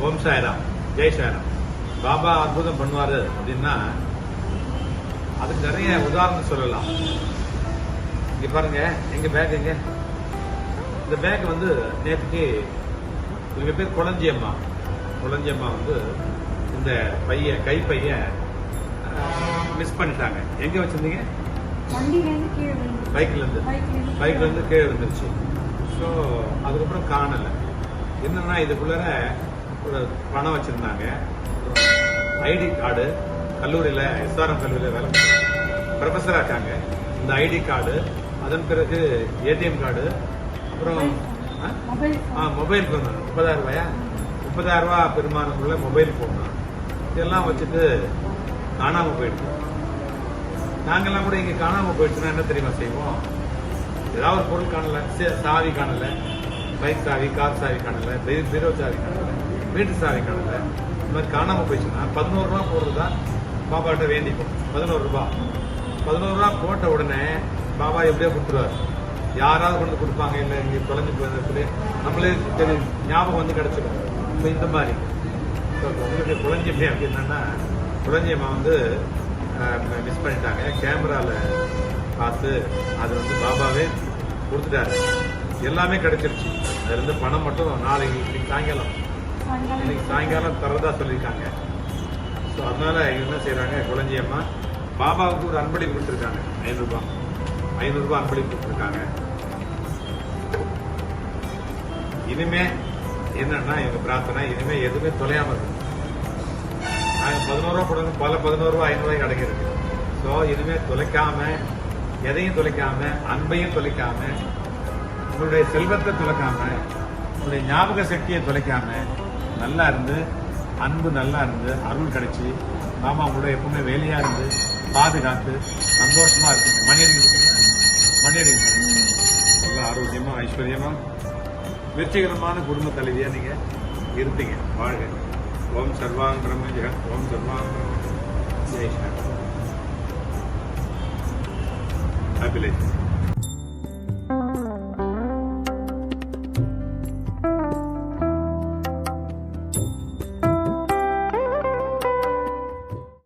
ஓம் சாய்ராம், ஜெய் சாய்ராம். பாபா அற்புதம் பண்ணுவாரு அப்படின்னா அதுக்கு நிறைய உதாரணம் சொல்லலாம். இங்க பாருங்க, எங்க பேக் எங்க, இந்த பேக் வந்து நேற்றுக்கு இவங்க பேர் குளஞ்சியம்மா வந்து இந்த கைப்பைய மிஸ் பண்ணிட்டாங்க. எங்க வச்சிருந்தீங்க? பைக்ல இருந்து கீழே விழுந்துருச்சு. ஸோ அதுக்கப்புறம் காணல. என்னன்னா இதுக்குள்ள ஒரு பணம் வச்சிருந்தாங்க, ஐடி கார்டு, கல்லூரியில SRM கல்லூரியில் வேலை ப்ரொஃபஸரா இருக்காங்க. இந்த ஐடி கார்டு, அதன் பிறகு ATM கார்டு, அப்புறம் மொபைல் போன் 30,000 ரூபாயா, 30,000 ரூபாய் பெருமானமுள்ள மொபைல் போன், இதெல்லாம் வச்சுட்டு காணாம போயிடுச்சு. நாங்கெல்லாம் கூட இங்க காணாம போயிடுச்சுன்னா என்ன தெரியுமா செய்வோம்? ஏதாவது ஒரு பொருள் காணல, சாவி காணல, பைக் சாவி, கார் சாவி காணல, பீரோ சாவி காணல, வீட்டு சாவி காணல, இந்த மாதிரி காணாம போயிடுச்சுன்னா 11 ரூபா போடுறதுதான் பாபாட்ட வேண்டிப்போம். 11 ரூபா போட்ட உடனே பாபா எப்படியோ கொடுத்துருவாரு. யாராவது கொண்டு கொடுப்பாங்க, இல்ல இங்க தொலைஞ்சு போயிருந்தது நம்மளே தெரியும், ஞாபகம் வந்து கிடைச்சிடும். இந்த மாதிரி உங்களுக்கு குழந்தையம்மே அப்படின்னா, குழந்தையம்மா வந்து மிஸ் பண்ணிட்டாங்க. கேமரால பார்த்து அது வந்து பாபாவே கொடுத்துட்டாரு. எல்லாமே கிடைச்சிருச்சு. அதுல இருந்து பணம் மட்டும் இன்னைக்கு சாயங்காலம் தரதா சொல்லியிருக்காங்க. ஸோ அதனால என்ன செய்யறாங்க, குழந்தையம்மா பாபாவுக்கு ஒரு அன்பளிப்பு கொடுத்துருக்காங்க. 500 ரூபாய் அன்பளிப்பு கொடுத்துருக்காங்க. இனிமே என்னன்னா எங்க பிரார்த்தனை, இனிமே எதுவுமே தொலையாம இருக்கு. நாங்க 11 ரூபாய் கொடுங்க, பல 11 ரூபாய் 500 ரூபாய் கிடைக்கிறது. ஸோ இனிமே தொலைக்காம, எதையும் தொலைக்காம, அன்பையும் தொலைக்காம, உங்களுடைய செல்வத்தை தொலைக்காம, உங்களுடைய ஞாபக சக்தியை தொலைக்காம நல்லா இருந்து, அன்பு நல்லா இருந்து, அருள் கிடைச்சி மாமா உங்களோட எப்பவுமே வேலையா இருந்து பாதுகாத்து சந்தோஷமா இருக்குங்க. மணி அடிங்க நல்லா ஆரோக்கியமா, ஐஸ்வர்யமா, வெற்றிகரமான குடும்ப தலைவியா நீங்க இருப்பீங்க. வாழ்க. ஓம் சர்வாங் பிரம்ம ஜெகத், ஓம் சர்வாங் பிரம்ம ஜெய். Happy life.